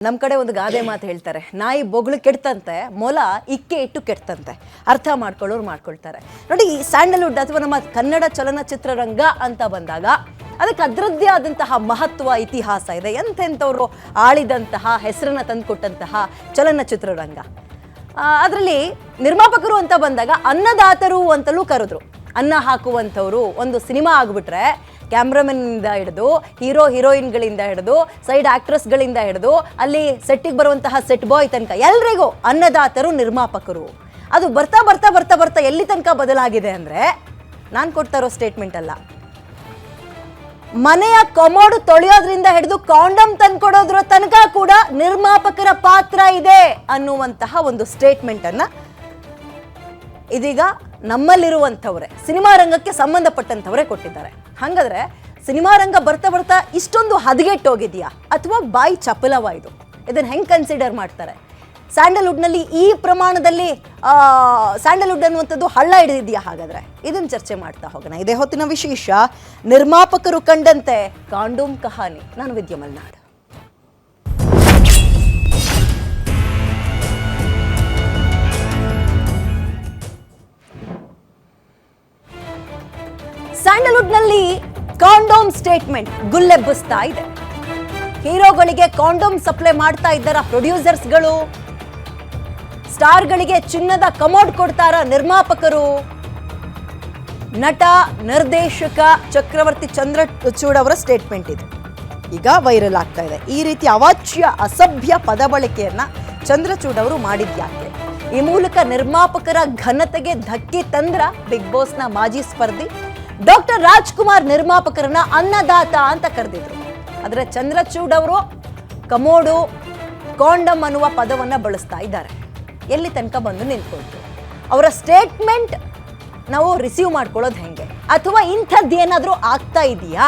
ನಮ್ಮ ಕಡೆ ಒಂದು ಗಾದೆ ಮಾತು ಹೇಳ್ತಾರೆ, ನಾಯಿ ಬೊಗಳು ಕೆಡ್ತಂತೆ, ಮೊಲ ಇಕ್ಕೆ ಇಟ್ಟು ಕೆಡ್ತಂತೆ. ಅರ್ಥ ಮಾಡ್ಕೊಳ್ಳೋರು ಮಾಡ್ಕೊಳ್ತಾರೆ. ನೋಡಿ, ಈ ಸ್ಯಾಂಡಲ್ವುಡ್ ಅಥವಾ ನಮ್ಮ ಕನ್ನಡ ಚಲನಚಿತ್ರರಂಗ ಅಂತ ಬಂದಾಗ ಅದಕ್ಕೆ ಅದರದ್ದೇ ಆದಂತಹ ಮಹತ್ವ, ಇತಿಹಾಸ ಇದೆ. ಎಂತೆಂಥವ್ರು ಆಳಿದಂತಹ, ಹೆಸರನ್ನ ತಂದುಕೊಟ್ಟಂತಹ ಚಲನಚಿತ್ರರಂಗ. ಅದರಲ್ಲಿ ನಿರ್ಮಾಪಕರು ಅಂತ ಬಂದಾಗ ಅನ್ನದಾತರು ಅಂತಲೂ ಕರೆದ್ರು. ಅನ್ನ ಹಾಕುವಂಥವ್ರು. ಒಂದು ಸಿನಿಮಾ ಆಗಿಬಿಟ್ರೆ ಕ್ಯಾಮ್ರಾಮನ್ನಿಂದ ಹಿಡಿದು ಹೀರೋ ಹೀರೋಯಿನ್ಗಳಿಂದ ಹಿಡಿದು ಸೈಡ್ ಆಕ್ಟ್ರೆಸ್ಗಳಿಂದ ಹಿಡಿದು ಅಲ್ಲಿ ಸೆಟ್ಟಿಗೆ ಬರುವಂತಹ ಸೆಟ್ ಬಾಯ್ ತನಕ ಎಲ್ರಿಗೂ ಅನ್ನದಾತರು ನಿರ್ಮಾಪಕರು. ಅದು ಬರ್ತಾ ಬರ್ತಾ ಬರ್ತಾ ಬರ್ತಾ ಎಲ್ಲಿ ತನಕ ಬದಲಾಗಿದೆ ಅಂದರೆ, ನಾನು ಕೊಡ್ತಾ ಇರೋ ಸ್ಟೇಟ್ಮೆಂಟ್ ಅಲ್ಲ, ಮನೆಯ ಕಮೋಡು ತೊಳೆಯೋದ್ರಿಂದ ಹಿಡಿದು ಕಾಂಡಮ್ ತಂದ್ಕೊಡೋದ್ರ ತನಕ ಕೂಡ ನಿರ್ಮಾಪಕರ ಪಾತ್ರ ಇದೆ ಅನ್ನುವಂತಹ ಒಂದು ಸ್ಟೇಟ್ಮೆಂಟ್ ಅನ್ನ ಇದೀಗ ನಮ್ಮಲ್ಲಿರುವಂಥವ್ರೆ, ಸಿನಿಮಾ ರಂಗಕ್ಕೆ ಸಂಬಂಧಪಟ್ಟಂಥವರೇ ಕೊಟ್ಟಿದ್ದಾರೆ. ಹಾಗಾದ್ರೆ ಸಿನಿಮಾ ರಂಗ ಬರ್ತಾ ಬರ್ತಾ ಇಷ್ಟೊಂದು ಹದಗೆಟ್ಟೋಗಿದೆಯಾ ಅಥವಾ ಬಾಯಿ ಚಪಲವ? ಇದನ್ನ ಹೆಂಗೆ ಕನ್ಸಿಡರ್ ಮಾಡ್ತಾರೆ? ಸ್ಯಾಂಡಲ್ವುಡ್ನಲ್ಲಿ ಈ ಪ್ರಮಾಣದಲ್ಲಿ ಸ್ಯಾಂಡಲ್ವುಡ್ ಅನ್ನುವಂಥದ್ದು ಹಳ್ಳ ಹಿಡಿದಿದೆಯಾ? ಹಾಗಾದ್ರೆ ಇದನ್ನ ಚರ್ಚೆ ಮಾಡ್ತಾ ಹೋಗೋಣ. ಇದೇ ಹೊತ್ತಿನ ವಿಶೇಷ, ನಿರ್ಮಾಪಕರು ಕಂಡಂತೆ ಕಾಂಡೋಮ್ ಕಹಾನಿ. ನಾನು ವಿದ್ಯಾ ಮಲ್ನಾಡ್. ಸ್ಯಾಂಡಲ್ವುಡ್ನಲ್ಲಿ ಕಾಂಡೋಮ್ ಸ್ಟೇಟ್ಮೆಂಟ್ ಗುಲ್ಲೆಬ್ಬಿಸ್ತಾ ಇದೆ. ಹೀರೋಗಳಿಗೆ ಕಾಂಡೋಮ್ ಸಪ್ಲೈ ಮಾಡ್ತಾ ಇದ್ದಾರ ಪ್ರೊಡ್ಯೂಸರ್ಸ್ಗಳು, ಸ್ಟಾರ್ಗಳಿಗೆ ಚಿನ್ನದ ಕಮೋಡ್ ಕೊಡ್ತಾರ ನಿರ್ಮಾಪಕರು, ನಟ ನಿರ್ದೇಶಕ ಚಕ್ರವರ್ತಿ ಚಂದ್ರಚೂಡ್ ಅವರ ಸ್ಟೇಟ್ಮೆಂಟ್ ಇದು ಈಗ ವೈರಲ್ ಆಗ್ತಾ ಇದೆ. ಈ ರೀತಿ ಅವಾಚ್ಯ, ಅಸಭ್ಯ ಪದ ಬಳಕೆಯನ್ನ ಚಂದ್ರಚೂಡ್ ಅವರು ಮಾಡಿದ್ಯಾಕೆ? ಈ ಮೂಲಕ ನಿರ್ಮಾಪಕರ ಘನತೆಗೆ ಧಕ್ಕೆ ತಂದ್ರ ಬಿಗ್ ಬಾಸ್ನ ಮಾಜಿ ಸ್ಪರ್ಧಿ ಡಾಕ್ಟರ್ ರಾಜ್ಕುಮಾರ್ ನಿರ್ಮಾಪಕರನ್ನ ಅನ್ನದಾತ ಅಂತ ಕರೆದಿದ್ರು. ಆದರೆ ಚಂದ್ರಚೂಡ್ ಅವರು ಕಮೋಡು, ಕಾಂಡಮ್ ಅನ್ನುವ ಪದವನ್ನ ಬಳಸ್ತಾ ಇದ್ದಾರೆ. ಎಲ್ಲಿ ತನಕ ಬಂದು ನಿಂತ್ಕೊಳ್ತು? ಅವರ ಸ್ಟೇಟ್ಮೆಂಟ್ ನಾವು ರಿಸೀವ್ ಮಾಡ್ಕೊಳ್ಳೋದು ಹೆಂಗೆ? ಅಥವಾ ಇಂಥದ್ದೇನಾದ್ರೂ ಆಗ್ತಾ ಇದೆಯಾ?